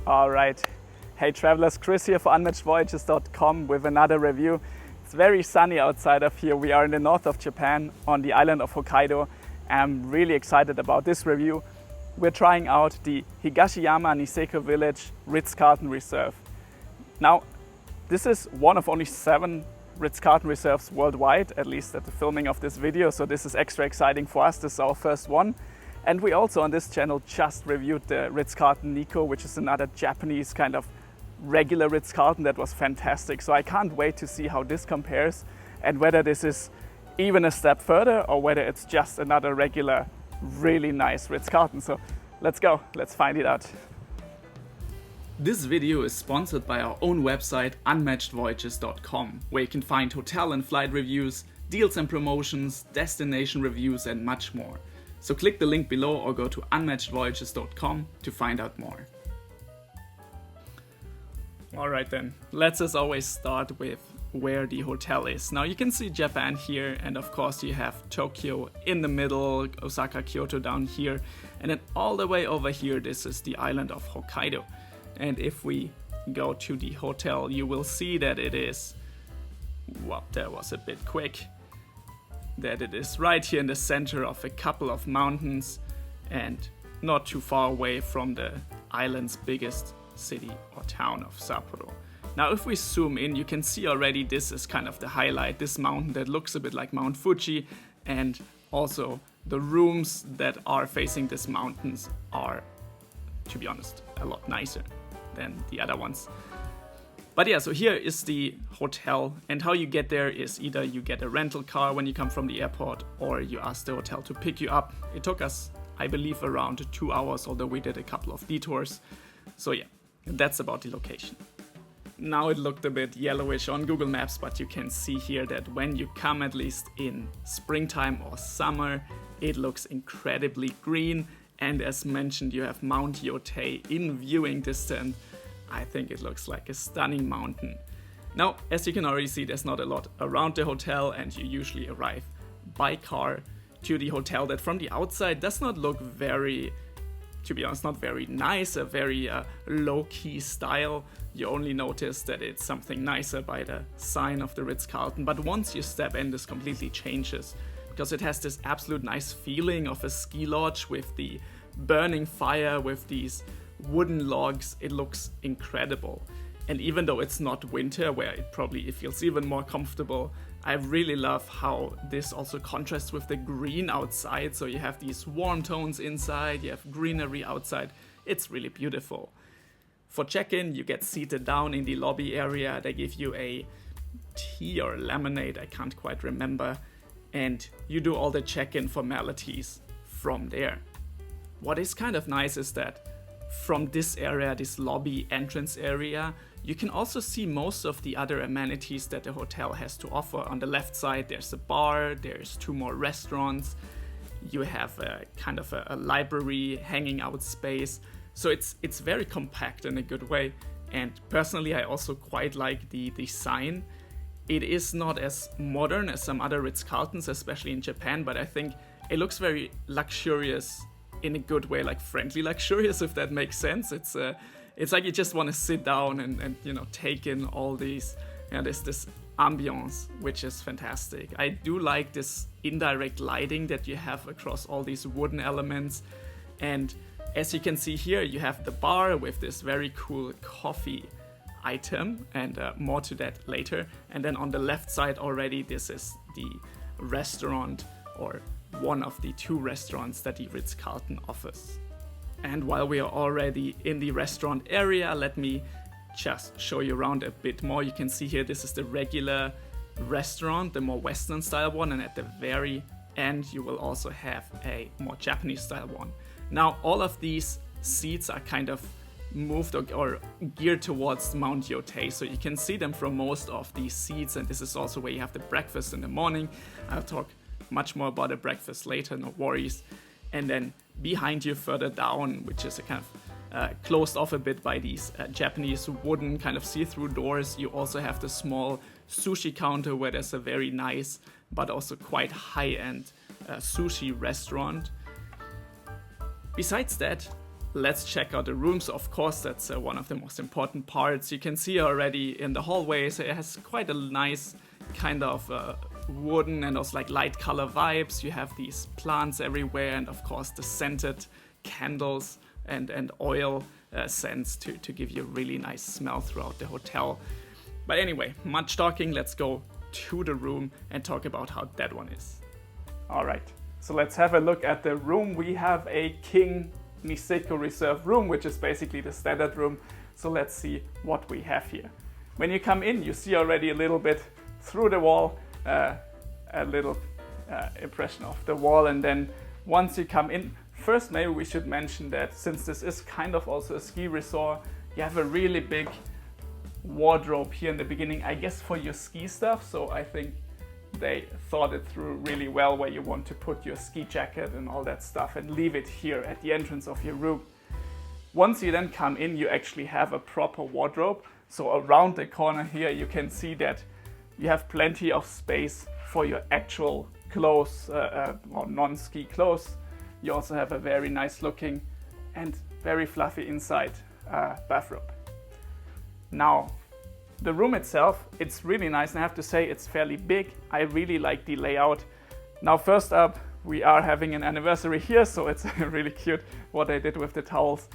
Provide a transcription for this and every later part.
All right. Hey travelers, Chris here for unmatchedvoyages.com with another review. It's very sunny outside of here. We are in the north of Japan on the island of Hokkaido. I'm really excited about this review. We're trying out the Higashiyama Niseko Village Ritz-Carlton Reserve. Now, this is one of only 7 Ritz-Carlton Reserves worldwide, at least at the filming of this video, so this is extra exciting for us. This is our first one. And we also on this channel just reviewed the Ritz-Carlton Nikko, which is another Japanese kind of regular Ritz-Carlton that was fantastic. So I can't wait to see how this compares and whether this is even a step further or whether it's just another regular, really nice Ritz-Carlton. So let's go, let's find it out. This video is sponsored by our own website unmatchedvoyages.com, where you can find hotel and flight reviews, deals and promotions, destination reviews and much more. So click the link below or go to unmatchedvoyages.com to find out more. Alright then, let's as always start with where the hotel is. Now you can see Japan here, and of course you have Tokyo in the middle, Osaka, Kyoto down here, and then all the way over here this is the island of Hokkaido. And if we go to the hotel, you will see that it is, well, that was a bit quick, that it is right here in the center of a couple of mountains and not too far away from the island's biggest city or town of Sapporo. Now if we zoom in, you can see already this is kind of the highlight, this mountain that looks a bit like Mount Fuji, and also the rooms that are facing these mountains are, to be honest, a lot nicer than the other ones. But yeah, so here is the hotel, and how you get there is either you get a rental car when you come from the airport or you ask the hotel to pick you up. It took us, I believe, around 2 hours, although we did a couple of detours. So yeah, that's about the location. Now it looked a bit yellowish on Google Maps, but you can see here that when you come at least in springtime or summer, it looks incredibly green. And as mentioned, you have Mount Yotei in viewing distance. I think it looks like a stunning mountain. Now, as you can already see, there's not a lot around the hotel, and you usually arrive by car to the hotel that from the outside does not look very, to be honest, not very nice, a very low-key style. You only notice that it's something nicer by the sign of the Ritz-Carlton, but once you step in, this completely changes, because it has this absolute nice feeling of a ski lodge with the burning fire, with these wooden logs. It looks incredible. And even though it's not winter, where it feels even more comfortable, I really love how this also contrasts with the green outside. So you have these warm tones inside, you have greenery outside. It's really beautiful. For check-in, you get seated down in the lobby area. They give you a tea or lemonade, I can't quite remember, and you do all the check-in formalities from there. What is kind of nice is that from this area, this lobby entrance area, you can also see most of the other amenities that the hotel has to offer. On the left side, there's a bar, there's 2 more restaurants, you have a kind of a library, hanging out space. So it's very compact in a good way. And personally, I also quite like the design. It is not as modern as some other Ritz-Carltons, especially in Japan, but I think it looks very luxurious in a good way, like friendly luxurious, if that makes sense. It's like you just want to sit down and you know, take in all these, there's this ambience, which is fantastic. I do like this indirect lighting that you have across all these wooden elements. And as you can see here, you have the bar with this very cool coffee item, and more to that later. And then on the left side already, this is the restaurant, or one of the 2 restaurants that the Ritz-Carlton offers. And while we are already in the restaurant area, let me just show you around a bit more. You can see here, this is the regular restaurant, the more Western style one, and at the very end you will also have a more Japanese style one. Now all of these seats are kind of moved or geared towards Mount Yotei, so you can see them from most of these seats, and this is also where you have the breakfast in the morning. I'll talk much more about the breakfast later, no worries. And then behind you further down, which is a kind of closed off a bit by these Japanese wooden kind of see-through doors, you also have the small sushi counter where there's a very nice but also quite high-end sushi restaurant. Besides that, let's check out the rooms. Of course, that's one of the most important parts. You can see already in the hallway, so it has quite a nice kind of wooden and also like light color vibes. You have these plants everywhere, and of course the scented candles and oil scents to give you a really nice smell throughout the hotel. But anyway, much talking, let's go to the room and talk about how that one is. All right, so let's have a look at the room. We have a King Niseko Reserve room, which is basically the standard room. So let's see what we have here. When you come in, you see already a little bit through the wall, a little impression of the wall. And then once you come in, first maybe we should mention that since this is kind of also a ski resort, you have a really big wardrobe here in the beginning, I guess for your ski stuff. So I think they thought it through really well, where you want to put your ski jacket and all that stuff and leave it here at the entrance of your room. Once you then come in, you actually have a proper wardrobe. So around the corner here, you can see that you have plenty of space for your actual clothes or non-ski clothes. You also have a very nice looking and very fluffy inside bathrobe. Now, the room itself, it's really nice, and I have to say it's fairly big. I really like the layout. Now, first up, we are having an anniversary here, so it's really cute what they did with the towels.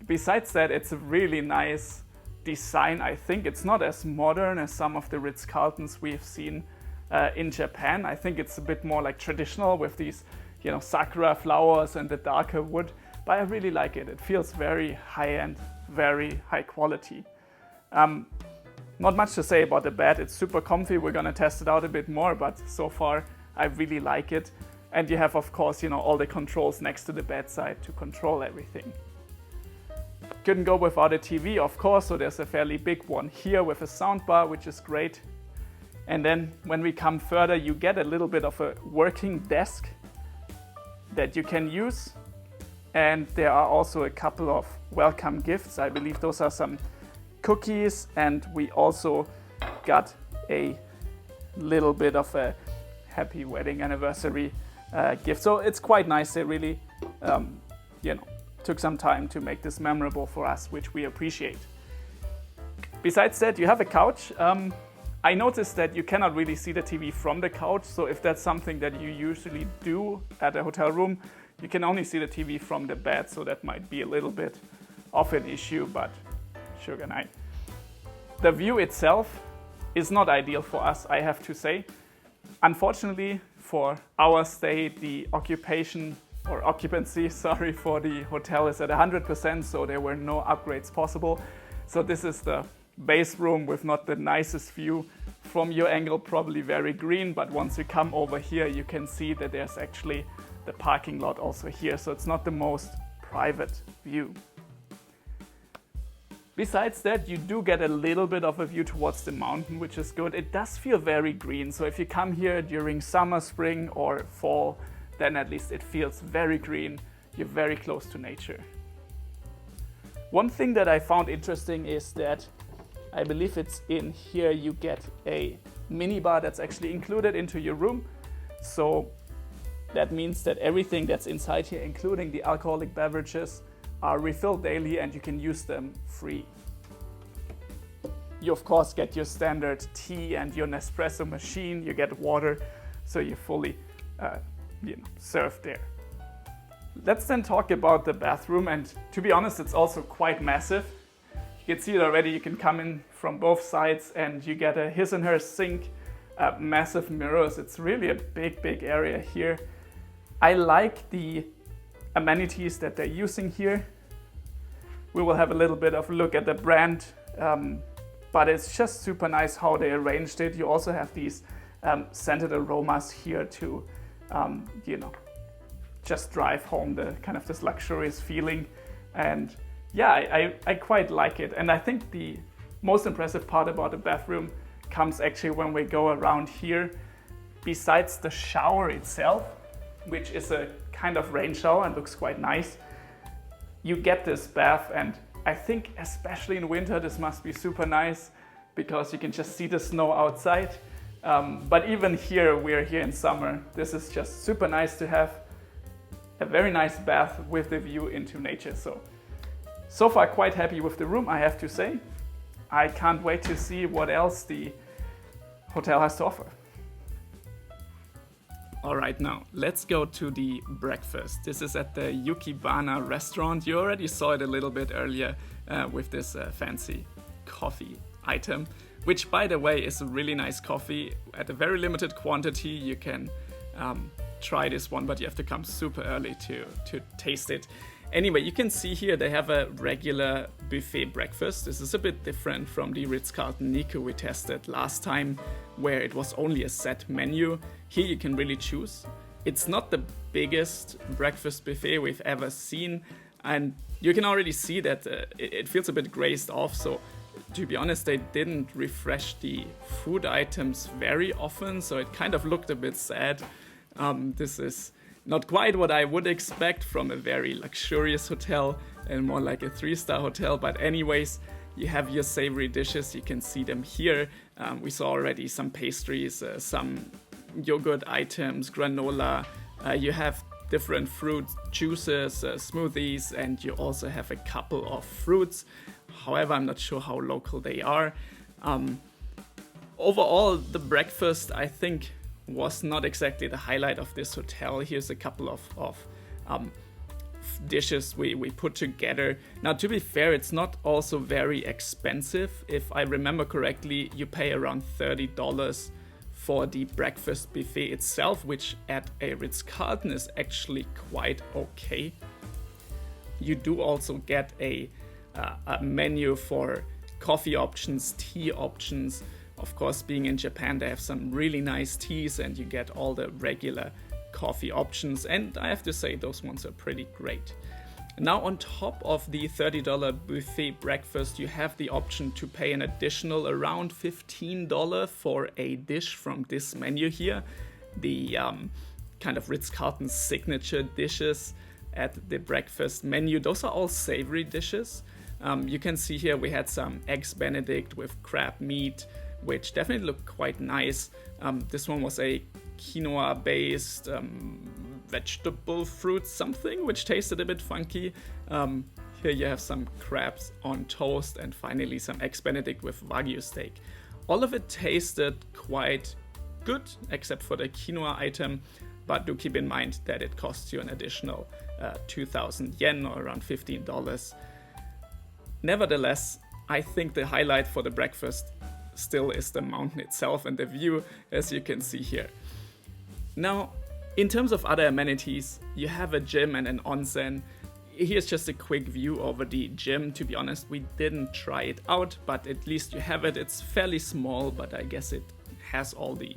Besides that, it's a really nice design. I think it's not as modern as some of the Ritz-Carltons we've seen in Japan. I think it's a bit more like traditional with these, you know, sakura flowers and the darker wood, but I really like it. It feels very high-end, very high quality. Not much to say about the bed. It's super comfy. We're gonna test it out a bit more, but so far I really like it. And you have, of course, you know, all the controls next to the bedside to control everything. Couldn't go without a TV, of course, so there's a fairly big one here with a soundbar, which is great. And then when we come further, you get a little bit of a working desk that you can use. And there are also a couple of welcome gifts. I believe those are some cookies, and we also got a little bit of a happy wedding anniversary gift. So it's quite nice. They really, you know, took some time to make this memorable for us, which we appreciate. Besides that, you have a couch. I noticed that you cannot really see the TV from the couch. So if that's something that you usually do at a hotel room, you can only see the TV from the bed. So that might be a little bit of an issue, but sugar night. The view itself is not ideal for us, I have to say. Unfortunately, for our stay, the occupancy for the hotel is at 100%, so there were no upgrades possible. So this is the base room with not the nicest view. From your angle, probably very green, but once you come over here, you can see that there's actually the parking lot also here, so it's not the most private view. Besides that, you do get a little bit of a view towards the mountain, which is good. It does feel very green, so if you come here during summer, spring or fall, then at least it feels very green. You're very close to nature. One thing that I found interesting is that I believe it's in here you get a minibar that's actually included into your room. So that means that everything that's inside here, including the alcoholic beverages, are refilled daily and you can use them free. You of course get your standard tea and your Nespresso machine, you get water, so you're fully served there. Let's then talk about the bathroom, and to be honest, it's also quite massive. You can see it already, you can come in from both sides and you get a his and her sink, massive mirrors. It's really a big area here. I like the amenities that they're using here. We will have a little bit of a look at the brand, but it's just super nice how they arranged it. You also have these scented aromas here to, just drive home the kind of this luxurious feeling. And yeah, I quite like it. And I think the most impressive part about the bathroom comes actually when we go around here. Besides the shower itself, which is a kind of rain shower and looks quite nice, you get this bath, and I think especially in winter this must be super nice because you can just see the snow outside. But even here, we're here in summer, this is just super nice to have. a very nice bath with the view into nature. So far quite happy with the room, I have to say. I can't wait to see what else the hotel has to offer. Alright, now let's go to the breakfast. This is at the Yukibana restaurant. You already saw it a little bit earlier with this fancy coffee item, which by the way is a really nice coffee. At a very limited quantity you can try this one, but you have to come super early to taste it. Anyway, you can see here they have a regular buffet breakfast. This is a bit different from the Ritz-Carlton Nikko we tested last time, where it was only a set menu. Here you can really choose. It's not the biggest breakfast buffet we've ever seen, and you can already see that it feels a bit grazed off. So to be honest, they didn't refresh the food items very often, so it kind of looked a bit sad. This is not quite what I would expect from a very luxurious hotel and more like a 3-star hotel. But anyways, you have your savory dishes. You can see them here. We saw already some pastries, some yogurt items, granola. You have different fruit juices, smoothies, and you also have a couple of fruits. However, I'm not sure how local they are. Overall, the breakfast, I think, was not exactly the highlight of this hotel. Here's a couple of dishes we put together. Now, to be fair, it's not also very expensive. If I remember correctly, you pay around $30 for the breakfast buffet itself, which at a Ritz-Carlton is actually quite okay. You do also get a menu for coffee options, tea options. Of course, being in Japan, they have some really nice teas and you get all the regular coffee options. And I have to say, those ones are pretty great. Now, on top of the $30 buffet breakfast, you have the option to pay an additional around $15 for a dish from this menu here. The kind of Ritz-Carlton signature dishes at the breakfast menu. Those are all savory dishes. You can see here we had some eggs Benedict with crab meat, which definitely looked quite nice. This one was a quinoa-based vegetable fruit something, which tasted a bit funky. Here you have some crabs on toast, and finally some eggs Benedict with Wagyu steak. All of it tasted quite good, except for the quinoa item, but do keep in mind that it costs you an additional 2,000 yen or around $15. Nevertheless, I think the highlight for the breakfast still is the mountain itself and the view, as you can see here. Now, in terms of other amenities, you have a gym and an onsen. Here's just a quick view over the gym. To be honest, we didn't try it out, but at least you have it. It's fairly small, but I guess it has all the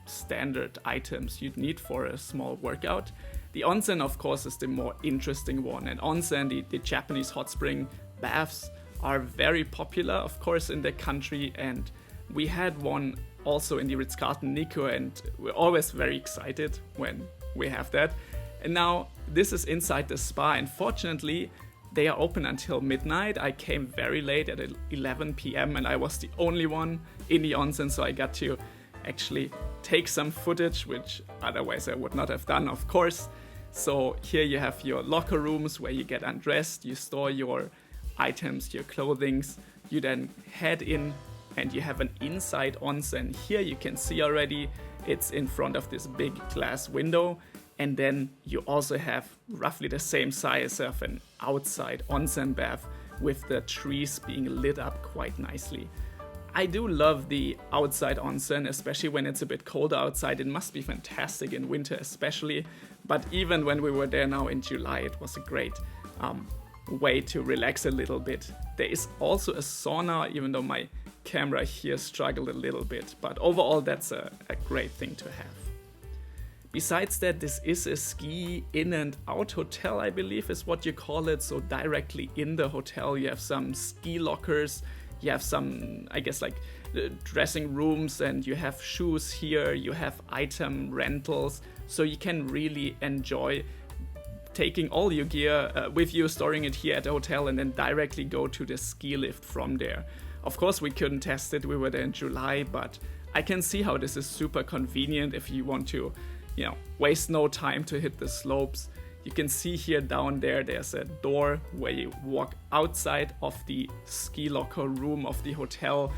standard items you'd need for a small workout. The onsen, of course, is the more interesting one. And onsen, the Japanese hot spring baths, are very popular, of course, in the country, and we had one also in the Ritz-Carlton Nikko, and we're always very excited when we have that. And now this is inside the spa, and fortunately they are open until midnight. I came very late at 11 p.m. and I was the only one in the onsen, so I got to actually take some footage, which otherwise I would not have done, of course. So here you have your locker rooms where you get undressed, you store your items, your clothings, you then head in and you have an inside onsen. Here you can see already it's in front of this big glass window, and then you also have roughly the same size of an outside onsen bath with the trees being lit up quite nicely. I do love the outside onsen, especially when it's a bit colder outside. It must be fantastic in winter especially, but even when we were there now in July, it was a great way to relax a little bit. There is also a sauna, even though my camera here struggled a little bit, but overall that's a great thing to have. Besides that, this is a ski in and out hotel, I believe is what you call it. So directly in the hotel you have some ski lockers, you have some, I guess, like dressing rooms, and you have shoes here, you have item rentals, so you can really enjoy taking all your gear with you, storing it here at the hotel, and then directly go to the ski lift from there. Of course, we couldn't test it, we were there in July, but I can see how this is super convenient if you want to waste no time to hit the slopes. You can see here down there's a door where you walk outside of the ski locker room of the hotel.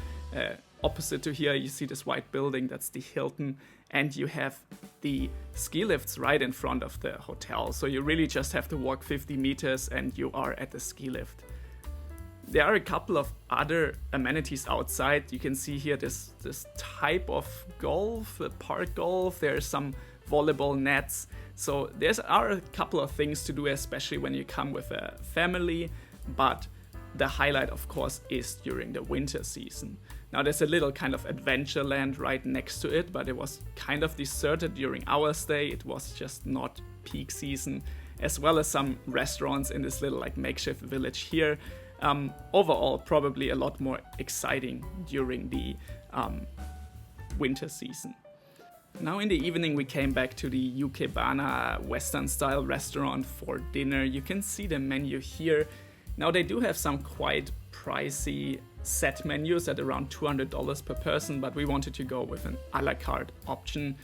Opposite to here, you see this white building, that's the Hilton, and you have the ski lifts right in front of the hotel. So you really just have to walk 50 meters and you are at the ski lift. There are a couple of other amenities outside. You can see here this type of golf, park golf. There's some volleyball nets. So there are a couple of things to do, especially when you come with a family. But the highlight, of course, is during the winter season. Now there's a little kind of adventure land right next to it, but it was kind of deserted during our stay. It was just not peak season, as well as some restaurants in this little makeshift village here. Overall, probably a lot more exciting during the winter season. Now in the evening we came back to the Yukibana Western style restaurant for dinner. You can see the menu here. Now they do have some quite pricey set menus at around $200 per person, but we wanted to go with an a la carte option.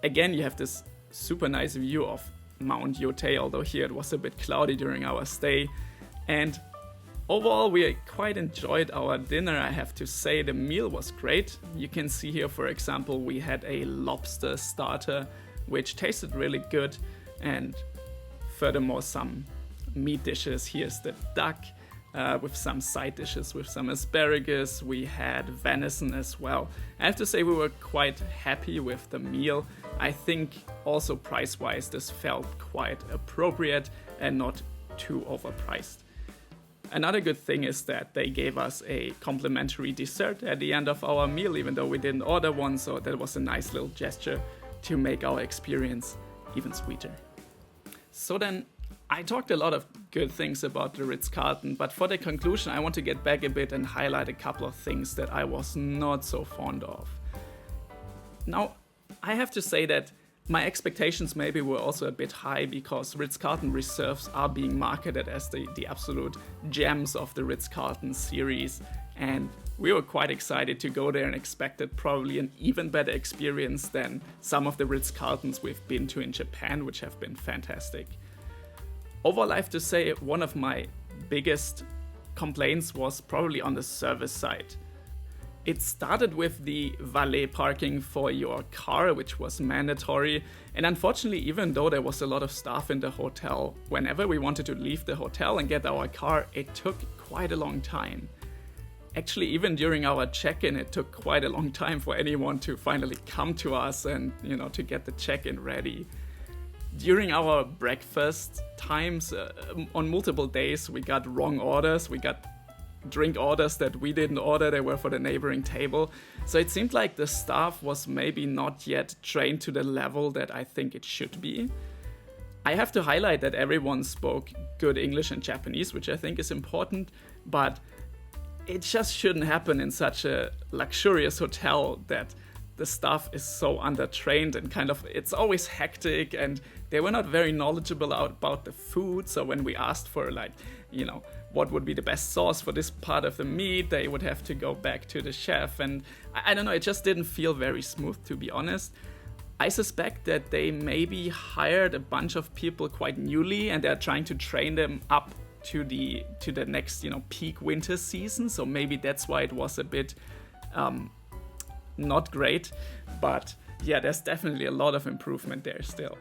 Again, you have this super nice view of Mount Yotei, although here it was a bit cloudy during our stay. And overall, we quite enjoyed our dinner, I have to say. The meal was great. You can see here, for example, we had a lobster starter, which tasted really good. And furthermore, some meat dishes. Here's the duck with some side dishes, with some asparagus. We had venison as well. I have to say we were quite happy with the meal. I think also price-wise, this felt quite appropriate and not too overpriced. Another good thing is that they gave us a complimentary dessert at the end of our meal, even though we didn't order one, so that was a nice little gesture to make our experience even sweeter. So then, I talked a lot of good things about the Ritz-Carlton, but for the conclusion I want to get back a bit and highlight a couple of things that I was not so fond of. Now, I have to say that my expectations maybe were also a bit high, because Ritz-Carlton Reserves are being marketed as the absolute gems of the Ritz-Carlton series, and we were quite excited to go there and expected probably an even better experience than some of the Ritz-Carltons we've been to in Japan, which have been fantastic. Overall, I have to say one of my biggest complaints was probably on the service side. It started with the valet parking for your car, which was mandatory, and unfortunately, even though there was a lot of staff in the hotel, whenever we wanted to leave the hotel and get our car, it took quite a long time. Actually, even during our check-in, it took quite a long time for anyone to finally come to us and, to get the check-in ready. During our breakfast times, on multiple days, we got wrong orders. We got drink orders that we didn't order, they were for the neighboring table. So it seemed like the staff was maybe not yet trained to the level that I think it should be. I have to highlight that everyone spoke good English and Japanese, which I think is important, but it just shouldn't happen in such a luxurious hotel that the staff is so undertrained and it's always hectic, and they were not very knowledgeable about the food. So when we asked for what would be the best sauce for this part of the meat, they would have to go back to the chef, and I don't know, it just didn't feel very smooth, to be honest. I suspect that they maybe hired a bunch of people quite newly and they're trying to train them up to the next peak winter season, so maybe that's why it was a bit not great, but yeah, there's definitely a lot of improvement there still.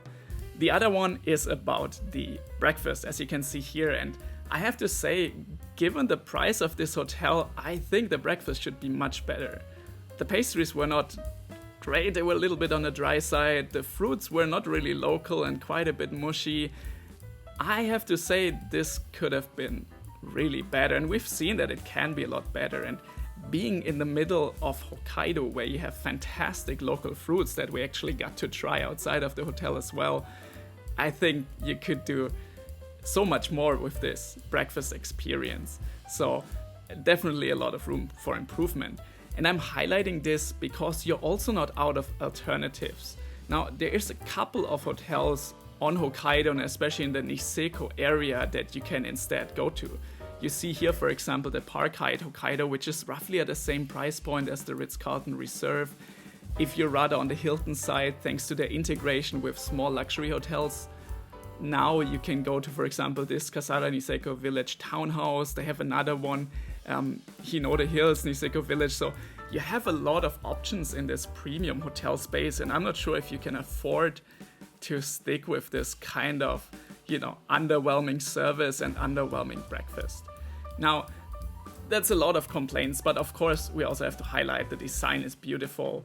The other one is about the breakfast, as you can see here, and I have to say, given the price of this hotel, I think the breakfast should be much better. The pastries were not great, they were a little bit on the dry side, the fruits were not really local and quite a bit mushy. I have to say, this could have been really better, and we've seen that it can be a lot better. And being in the middle of Hokkaido, where you have fantastic local fruits that we actually got to try outside of the hotel as well, I think you could do so much more with this breakfast experience. So definitely a lot of room for improvement. And I'm highlighting this because you're also not out of alternatives. Now, there is a couple of hotels on Hokkaido, and especially in the Niseko area, that you can instead go to. You see here, for example, the Park Hyatt Hokkaido, which is roughly at the same price point as the Ritz-Carlton Reserve. If you're rather on the Hilton side, thanks to their integration with small luxury hotels, now you can go to, for example, this Higashiyama Niseko Village townhouse. They have another one, Hinode Hills Niseko Village. So you have a lot of options in this premium hotel space, and I'm not sure if you can afford to stick with this kind of, underwhelming service and underwhelming breakfast. Now, that's a lot of complaints, but of course we also have to highlight the design is beautiful.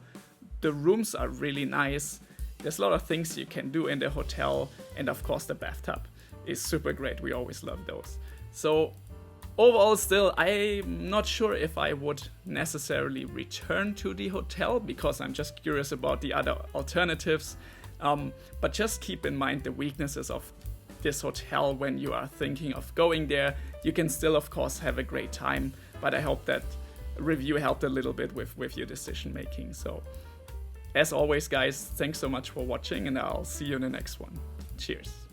The rooms are really nice. There's a lot of things you can do in the hotel, and of course the bathtub is super great. We always love those. So overall, still, I'm not sure if I would necessarily return to the hotel because I'm just curious about the other alternatives. But just keep in mind the weaknesses of this hotel when you are thinking of going there. You can still, of course, have a great time, but I hope that review helped a little bit with your decision making. So as always, guys, thanks so much for watching, and I'll see you in the next one. Cheers.